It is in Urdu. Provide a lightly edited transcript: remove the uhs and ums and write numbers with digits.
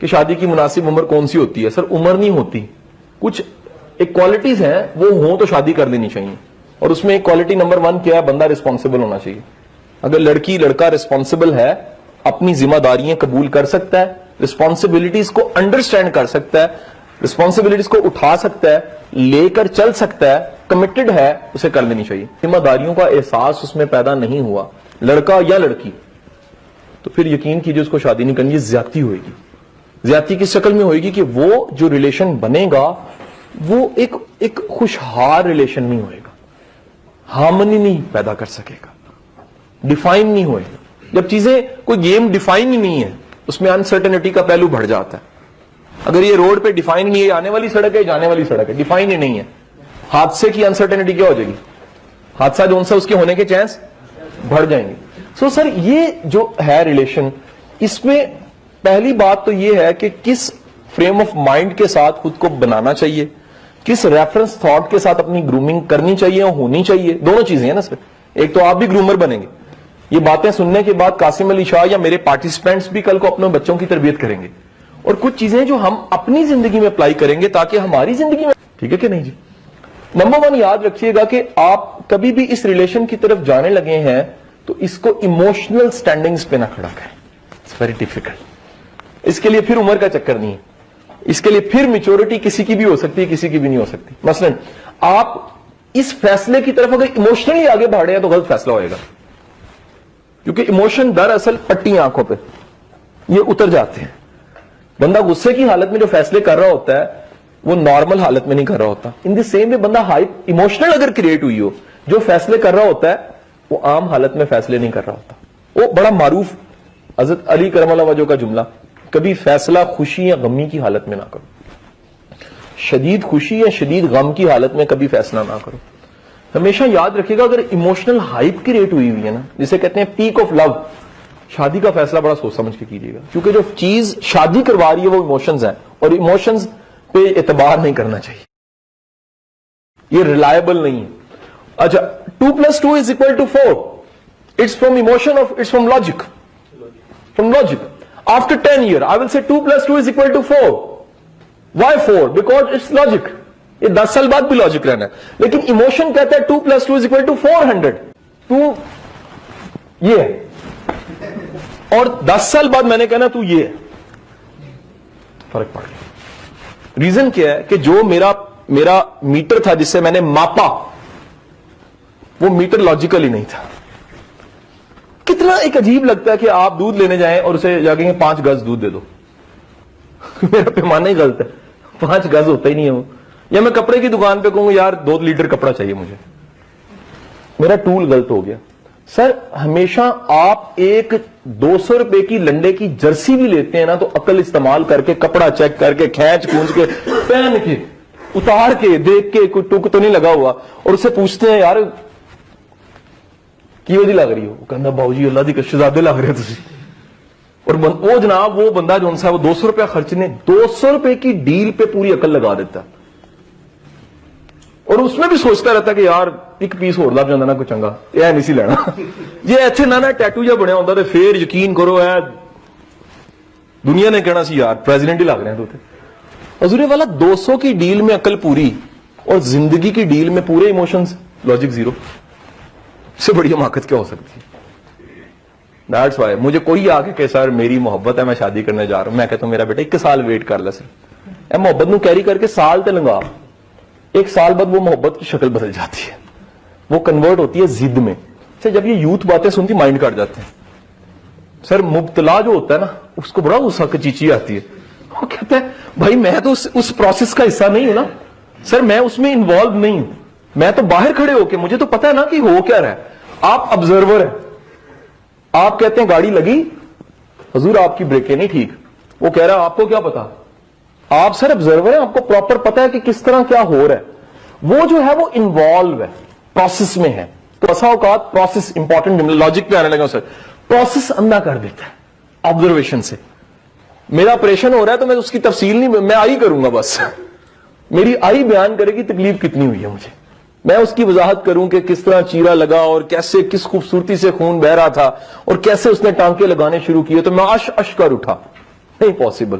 کہ شادی کی مناسب عمر کون سی ہوتی ہے. سر عمر نہیں ہوتی, کچھ ایک کوالٹیز ہیں وہ ہوں تو شادی کر لینی چاہیے. اور اس میں ایک کوالٹی نمبر 1 کیا ہے, بندہ رسپانسبل ہونا چاہیے. اگر لڑکی لڑکا رسپانسبل ہے, اپنی ذمہ داریاں قبول کر سکتا ہے, رسپانسبلٹیز کو انڈرسٹینڈ کر سکتا ہے, رسپانسبلٹیز کو اٹھا سکتا ہے, لے کر چل سکتا ہے, کمیٹڈ ہے, اسے کر لینی چاہیے. ذمہ داریوں کا احساس اس میں پیدا نہیں ہوا, لڑکا یا لڑکی, تو پھر یقین کیجیے اس کو شادی نہیں کرنی. یہ زیادتی ہوئے گی. زیادتی کس شکل میں ہوئے گی کہ وہ جو ریلیشن بنے گا وہ ایک خوشحال ریلیشن نہیں ہوئے گا, ہارمنی نہیں پیدا کر سکے گا, ڈیفائن نہیں ہوئے گا. جب چیزیں کوئی گیم ڈیفائن ہی نہیں ہے اس میں انسرٹنٹی کا پہلو بڑھ جاتا ہے. اگر یہ روڈ پہ ڈیفائن نہیں ہے, آنے والی سڑک ہے جانے والی سڑک ہے, ڈیفائن ہی نہیں ہے, حادثے کی انسرٹنٹی کیا ہو جائے گی, حادثہ جو سا اس کے ہونے کے چانس بڑھ جائیں گے. سو سر یہ جو ہے ریلیشن, اس میں پہلی بات تو یہ ہے کہ کس فریم آف مائنڈ کے ساتھ خود کو بنانا چاہیے, کس ریفرنس تھاٹ کے ساتھ اپنی گرومنگ کرنی چاہیے اور ہونی چاہیے. دونوں چیزیں ہیں نا سر. ایک تو آپ بھی گرومر بنیں گے, یہ باتیں سننے کے بعد قاسم علی شاہ یا میرے پارٹیسپینٹس بھی کل کو اپنے بچوں کی تربیت کریں گے, اور کچھ چیزیں جو ہم اپنی زندگی میں اپلائی کریں گے تاکہ ہماری زندگی میں, ٹھیک ہے کہ نہیں جی. نمبر 1 یاد رکھیے گا کہ آپ کبھی بھی اس ریلیشن کی طرف جانے لگے ہیں تو اس کو ایموشنل سٹینڈنگز پہ نہ کھڑا کریں. It's very difficult. اس کے لیے پھر عمر کا چکر نہیں ہے, اس کے لیے پھر میچورٹی کسی کی بھی ہو سکتی ہے, کسی کی بھی نہیں ہو سکتی. مثلا آپ اس فیصلے کی طرف اگر ایموشنلی آگے بڑھے ہیں تو غلط فیصلہ ہوئے گا, کیونکہ ایموشن دراصل پٹی آنکھوں پہ یہ اتر جاتے ہیں. بندہ غصے کی حالت میں جو فیصلے کر رہا ہوتا ہے وہ نارمل حالت میں نہیں کر رہا ہوتا. ان دی سیم وے بندہ ایموشنل اگر کریٹ ہوئی ہو, جو فیصلے کر رہا ہوتا ہے وہ عام حالت میں فیصلے نہیں کر رہا ہوتا. وہ بڑا معروف حضرت علی کرم اللہ وجہ کا جملہ, کبھی فیصلہ خوشی یا غمی کی حالت میں نہ کرو, شدید خوشی یا شدید غم کی حالت میں کبھی فیصلہ نہ کرو. ہمیشہ یاد رکھیے گا اگر ایموشنل ہائپ کریٹ ہوئی ہوئی ہے نا, جسے کہتے ہیں پیک آف لو, شادی کا فیصلہ بڑا سوچ سمجھ کے کیجیے گا, کیونکہ جو چیز شادی کروا رہی ہے وہ ایموشنز ہیں, اور ایموشنز پہ اعتبار نہیں کرنا چاہیے, یہ ریلائبل نہیں ہے. اچھا 2 + 2 = 4, it's from emotion, it's from logic, from logic. After 10 years, I will say 2 + 2 = 4. Why 4? Because it's logic. یہ 10 سال بعد بھی لاجک رہنا ہے, لیکن ایموشن کہتا ہے 2 + 2 = 400. تو یہ ہے, اور 10 سال بعد میں نے کہنا تو یہ ہے, فرق پڑ گیا. ریزن کیا ہے کہ جو میرا میٹر تھا جس سے میں نے ماپا وہ میٹر لاجیکل ہی نہیں تھا. کتنا ایک عجیب لگتا ہے کہ آپ دودھ لینے جائیں اور اسے جا کے 5 گز دودھ دے دو. میرا پیمانہ ہی غلط ہے, 5 گز ہوتا ہی نہیں ہے. یا میں کپڑے کی دکان پہ کہوں یار 2 لیٹر کپڑا چاہیے مجھے, میرا ٹول غلط ہو گیا. سر ہمیشہ آپ ایک 200 روپے کی لنڈے کی جرسی بھی لیتے ہیں نا تو عقل استعمال کر کے, کپڑا چیک کر کے, کھینچ کھونچ کے, پہن کے, اتار کے, دیکھ کے کوئی ٹک تو نہیں لگا ہوا, اور اسے پوچھتے ہیں یار کی وجہ لگ رہی ہو, وہ کہنا باؤ جی اللہ دی شہزادے لگ رہے تھی. اور وہ جناب وہ بندہ جو سا وہ 200 روپیہ خرچنے 200 روپے کی ڈیل پہ پوری عقل لگا دیتا, اور اس میں بھی سوچتا رہتا کہ یار ایک پیس ہو لگ جانا نا کوئی چنگا, یہ نہیں سی لینا, یہ ایتھے نہ ٹیٹو جا بنیا ہوتا تو پھر یقین کرو ہے دنیا نے کہنا سی یار پریزیڈنٹ ہی لگ رہے ہیں. تو حضور والا 200 کی ڈیل میں عقل پوری اور زندگی کی ڈیل میں پورے ایموشنز, لاجک زیرو. سے بڑی حماقت کیا ہو سکتی ہے؟ That's why مجھے کوئی آ کے کہ سر میری محبت ہے میں شادی کرنے جا رہا ہوں, میں کہتا ہوں میرا بیٹا 1 سال ویٹ کر لے سر, اے محبت نو کیری کر کے سال تے لنگا, 1 سال بعد وہ محبت کی شکل بدل جاتی ہے, وہ کنورٹ ہوتی ہے ضد میں. جب یہ یوتھ باتیں سنتی مائنڈ کٹ جاتے ہیں. سر مبتلا جو ہوتا ہے نا اس کو بڑا غصہ کچیچی آتی ہے, وہ کہتا ہے بھائی میں تو اس پروسیس کا حصہ نہیں ہوں نا سر, میں اس میں انوالو نہیں ہوں, میں تو باہر کھڑے ہو کے مجھے تو پتا ہے نا کہ ہو کیا رہا ہے. آپ آبزرور ہیں, آپ کہتے ہیں گاڑی لگی, حضور آپ کی بریکیں نہیں ٹھیک, وہ کہہ رہا ہے آپ کو کیا پتا, آپ سر آبزرور ہیں, آپ کو پراپر پتا ہے کہ کس طرح کیا ہو رہا ہے. وہ جو ہے وہ انوالو ہے, پروسیس میں ہے. تو ایسا اوقات پروسیس امپورٹنٹ لاجک پہ آنے لگا سر, پروسیس اندھا کر دیتا ہے آبزرویشن سے. میرا آپریشن ہو رہا ہے تو میں اس کی تفصیل نہیں, میں آئی کروں گا بس, میری آئی بیان کرے گی تکلیف کتنی ہوئی ہے مجھے, میں اس کی وضاحت کروں کہ کس طرح چیرا لگا اور کیسے کس خوبصورتی سے خون بہ رہا تھا اور کیسے اس نے ٹانکے لگانے شروع کیے, تو میں اش کر اٹھا. نہیں پاسبل.